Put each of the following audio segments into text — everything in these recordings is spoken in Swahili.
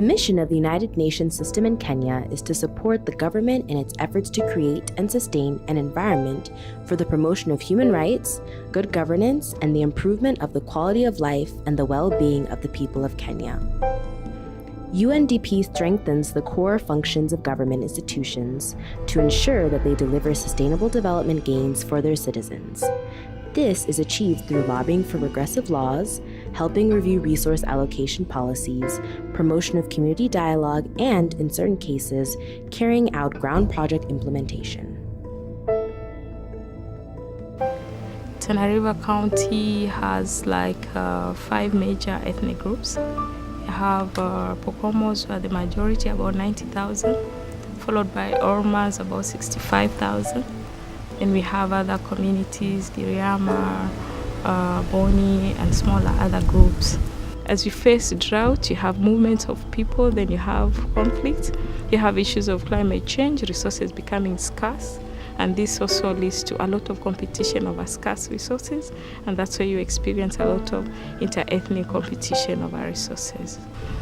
The mission of the United Nations system in Kenya is to support the government in its efforts to create and sustain an environment for the promotion of human rights, good governance, and the improvement of the quality of life and the well-being of the people of Kenya. UNDP strengthens the core functions of government institutions to ensure that they deliver sustainable development gains for their citizens. This is achieved through lobbying for regressive laws, helping review resource allocation policies, promotion of community dialogue, and, in certain cases, carrying out ground project implementation. Tana River County has 5 major ethnic groups. You have Pokomos, who are the majority, about 90,000, followed by Ormas, about 65,000. And we have other communities, Giriama, Boni, and smaller other groups. As we face drought, you have movements of people, then you have conflict, you have issues of climate change, resources becoming scarce, and this also leads to a lot of competition over scarce resources, and that's where you experience a lot of inter-ethnic competition over resources.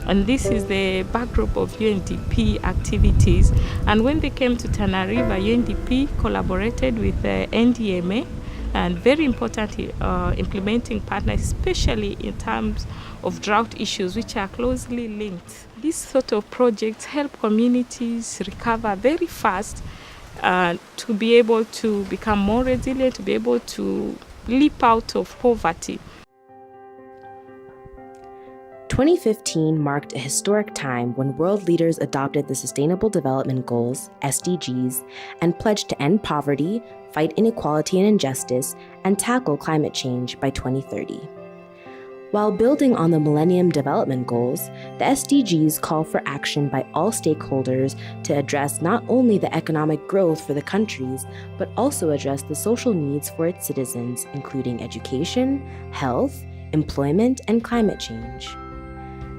And this is the backdrop of UNDP activities. And when they came to Tana River, UNDP collaborated with NDMA, and very importantly, implementing partners, especially in terms of drought issues, which are closely linked. These sort of projects help communities recover very fast, to be able to become more resilient, to be able to leap out of poverty. 2015 marked a historic time when world leaders adopted the Sustainable Development Goals, SDGs, and pledged to end poverty, fight inequality and injustice, and tackle climate change by 2030. While building on the Millennium Development Goals, the SDGs call for action by all stakeholders to address not only the economic growth for the countries, but also address the social needs for its citizens, including education, health, employment, and climate change.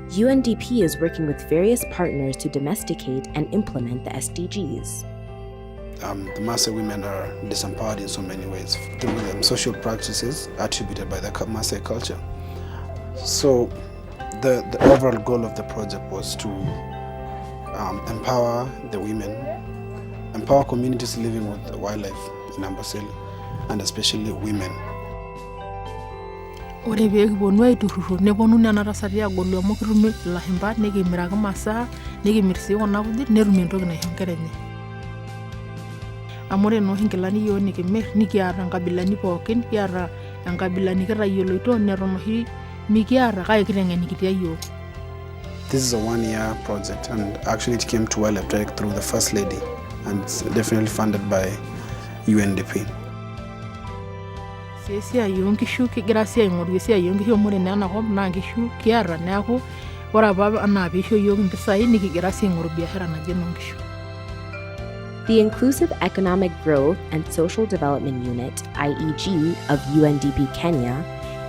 UNDP is working with various partners to domesticate and implement the SDGs. The Maasai women are disempowered in so many ways through social practices attributed by the Maasai culture. So the overall goal of the project was to empower the women, empower communities living with wildlife in Amboseli, and especially women. Ore pee kiponu aiturruro neponu nena tasati agolu amu kitum ilashumba nikimiraki masaa nikimirr sii kuna kujit netum entoki naisho nkera enye. Amu ore nooshi nkilani yiok nikimirr nikiata nkabilani pookin, kiata enkabila nikitayioloito neton oshi mikiata kake kiteng'enikitia yiok. This is a one-year project, and actually it came to Wildlife through the First Lady, and it's definitely funded by UNDP. Esiai oonkishu kigira sii aing'oru esiai oonkishu amu ore naa enakop naa nkishu kiata, neeku ore apa anaa peisho yiok impisai nikigira sii aing'oru biashara naji enoonkishu. The Inclusive Economic Growth and Social Development Unit, IEG, of UNDP Kenya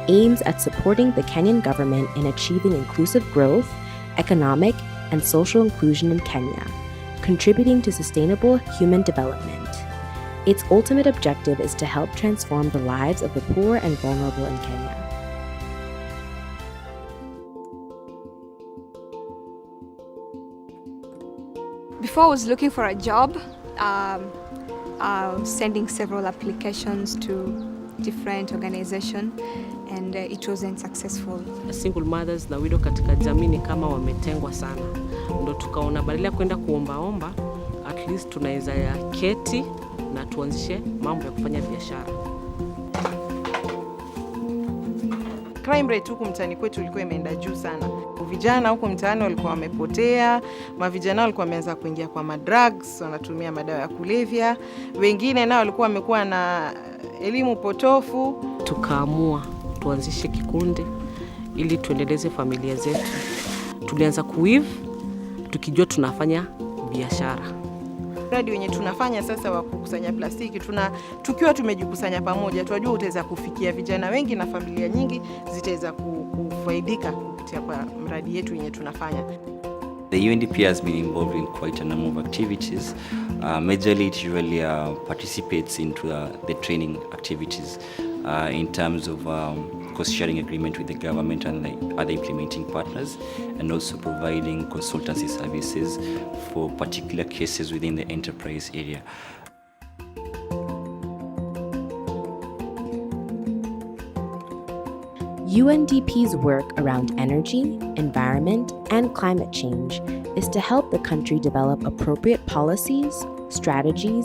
aims at supporting the Kenyan government in achieving inclusive growth, economic, and social inclusion in Kenya, contributing to sustainable human development. Its ultimate objective is to help transform the lives of the poor and vulnerable in Kenya. Before I was looking for a job, sending several applications to different organizations, and it wasn't successful. Single mothers na widow katika jamii ni kama wametengwa sana. Ndo tukaona badala ya kwenda kuomba, at least tunaweza ya keti na tuanzishe mambo ya kufanya biashara. Crime rate huku mtaani kwetu ilikuwa imeenda juu sana. Vijana huku mtaani walikuwa wamepotea, mavijana walikuwa wameanza kuingia kwa madrugs, wanatumia madawa ya kulevya. Wengine nao walikuwa wamekuwa na elimu potofu. Tukaamua tuanzishe kikundi ili tuendeleze familia zetu. Tulianza kuweave tukijua tunafanya biashara. Mradi wenye tunafanya sasa wa kukusanya plastiki, tukiwa tumejikusanya pamoja, tunajua utaweza kufikia vijana wengi na familia nyingi zitaweza kufaidika kupitia kwa mradi yetu yenye tunafanya. The UNDP has been involved in quite a number of activities. Majorly it usually participates into the training activities in terms of cost-sharing agreement with the government and the other implementing partners, and also providing consultancy services for particular cases within the enterprise area. UNDP's work around energy, environment, and climate change is to help the country develop appropriate policies, strategies,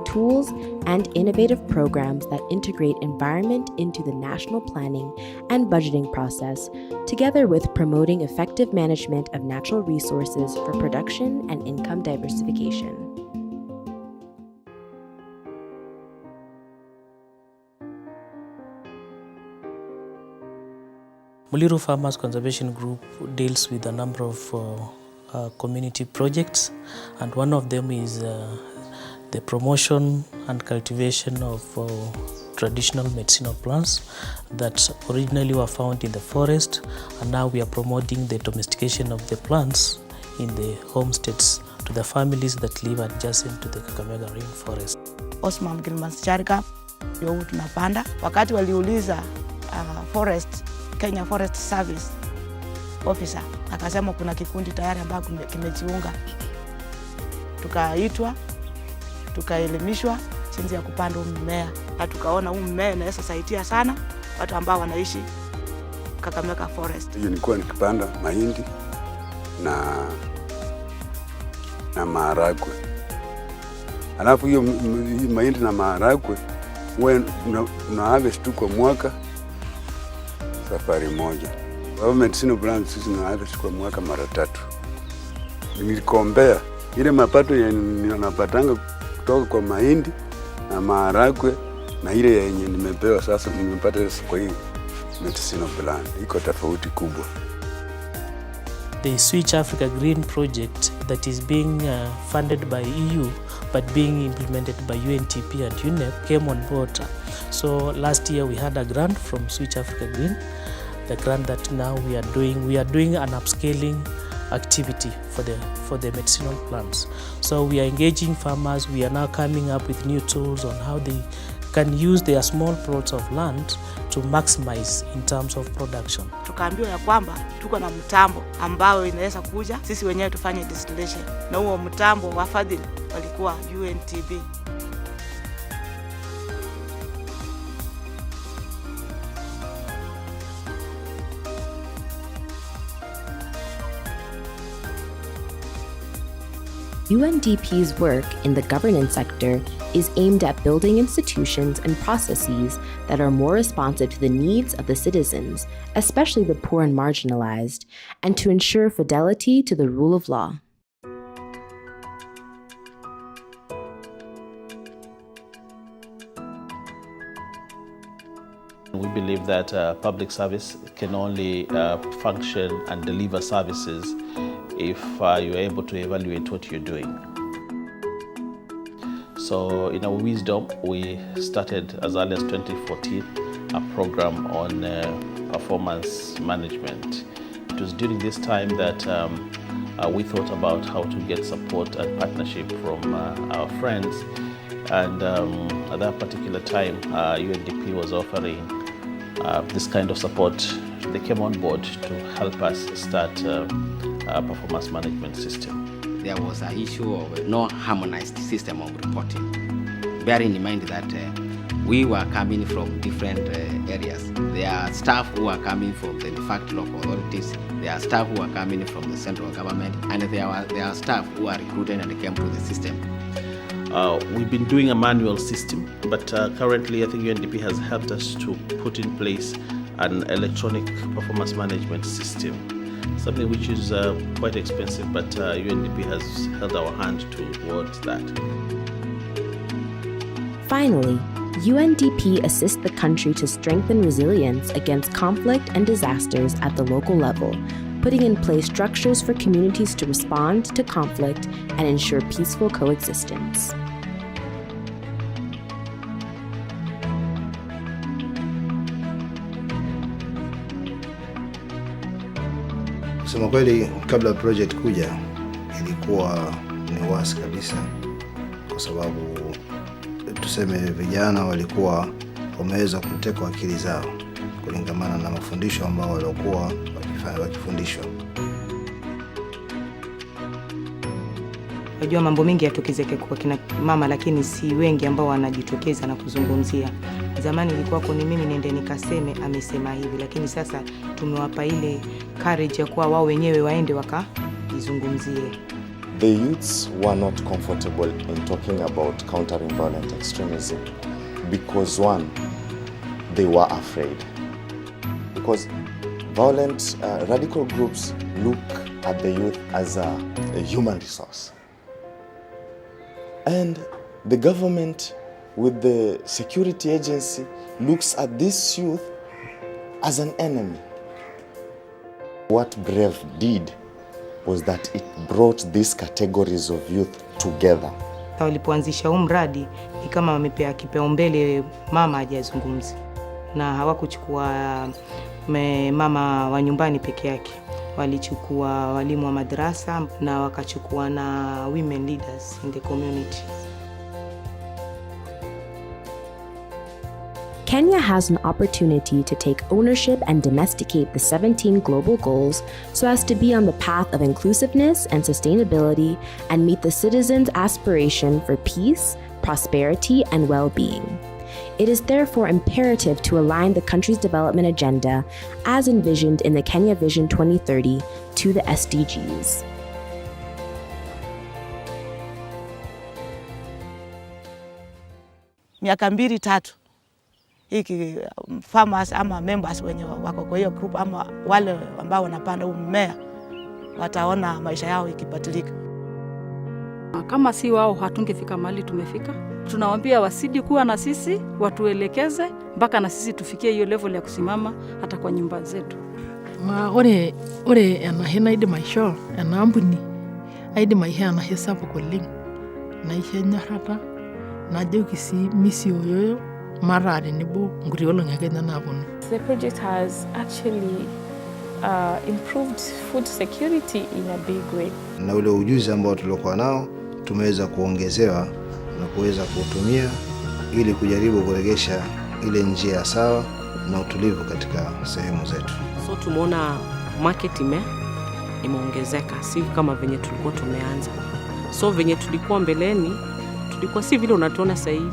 tools, and innovative programs that integrate environment into the national planning and budgeting process, together with promoting effective management of natural resources for production and income diversification. Muliro Farmers Conservation Group deals with a number of community projects, and one of them is the promotion and cultivation of traditional medicinal plants that originally were found in the forest, and now we are promoting the domestication of the plants in the homesteads to the families that live adjacent to the Kakamega rainforest. Osman Gilmansharika yo tunapanda wakati waliuliza Kenya Forest Service officer akasema kuna kikundi tayari ambacho kimejiunga, tukaitwa tukaelimishwa jinsi ya kupanda mmea, na tukaona mmea unaweza saidia sana watu ambao wanaishi Kakamega Forest. Nilikuwa nikipanda mahindi na maharagwe, alafu hiyo mahindi na maharagwe una harvest tu kwa mwaka safari moja. Kwa medicinal plants sisi na harvest kwa mwaka mara 3. Nilikombea ile mapato ninapatanga kutoka kwa mahindi na maharagwe na ile yenye nimepewa sasa nimepata kwa hii medicinal plant, iko tofauti kubwa. The Switch Africa Green project that is being funded by EU but being implemented by UNDP and UNEP came on board. So last year we had a grant from Switch Africa Green. The grant that now we are doing an upscaling activity for the medicinal plants. So we are engaging farmers. We are now coming up with new tools on how they can use their small plots of land to maximize in terms of production. Tukaambiwa ya kwamba tuko na mtambo ambao inaweza kuja sisi wenyewe tufanye distillation, na huo mtambo wafadhili walikuwa UNDP. UNDP's work in the governance sector is aimed at building institutions and processes that are more responsive to the needs of the citizens, especially the poor and marginalized, and to ensure fidelity to the rule of law. We believe that public service can only function and deliver services if you're able to evaluate what you're doing. So in our wisdom, we started as early as 2014 a program on performance management. It was during this time that we thought about how to get support and partnership from our friends, and at that particular time UNDP was offering this kind of support. They came on board to help us start a performance management system. There was an issue of no harmonized system of reporting, bearing in mind that we were coming from different areas. There are staff who are coming from the de facto local authorities, there are staff who are coming from the central government, and there are staff who are recruited and came to the system. We've been doing a manual system, but currently I think UNDP has helped us to put in place an electronic performance management system, something which is quite expensive, but UNDP has held our hand towards that. Finally, UNDP assists the country to strengthen resilience against conflict and disasters at the local level, putting in place structures for communities to respond to conflict and ensure peaceful coexistence. Kusema kweli, kabla project kuja ilikuwa ni wasi kabisa, kwa sababu tuseme vijana walikuwa wameweza kutekwa akili zao kulingamana kutangamana na mafundisho ambao walikuwa wakifundishwa. Najua mambo mengi yatokezeke kwa kina mama, lakini si wengi ambao wanajitokeza na kuzungumzia. Zamani ilikuwa ni mimi nende nikaseme amesema hivi, lakini sasa tumewapa ile courage ya kuwa wao wenyewe waende wakizungumzie. The youths were not comfortable in talking about countering violent extremism because one, they were afraid. Because violent radical groups look at the youth as a human resource. And the government with the security agency looks at this youth as an enemy. What Brave did was that it brought these categories of youth together. Walipoanzisha mradi ni kama wamepea kipaumbele mama hajazungumzi, na hawakuchukua mama wa nyumbani peke yake. Walichukua walimu wa madrasa na wakachukua na women leaders in the community. Kenya has an opportunity to take ownership and domesticate the 17 global goals so as to be on the path of inclusiveness and sustainability and meet the citizens' aspiration for peace, prosperity, and well-being. It is therefore imperative to align the country's development agenda as envisioned in the Kenya Vision 2030 to the SDGs. Miaka 2-3 hiki farmers ama members wenye wako kwa hiyo group ama wale ambao wanapanda mmea wataona maisha yao ikibadilika. Kama si wao hatungefika mahali tumefika. Tunawaambia wasidi kuwa na sisi, watuelekeze mpaka na sisi tufikie hiyo level ya kusimama hata kwa nyumba zetu. Ore ena idi maisho ena ambuni aidi maisha na hesabu koleng naisha nyarata najoki si misi oyoyo marari nibo nguriolo ngakenya nabonu. The project has actually improved food security in a big way. Na ule ujuzi ambao tulikuwa nao tumeweza kuongezewa na kuweza kutumia ili kujaribu kuregesha ile njia sawa na utulivu katika sehemu zetu. So tumeona market imeongezeka, si kama venye tulikuwa tumeanza. So venye tulikuwa mbeleni tulikuwa si vile unatuona sasa hivi.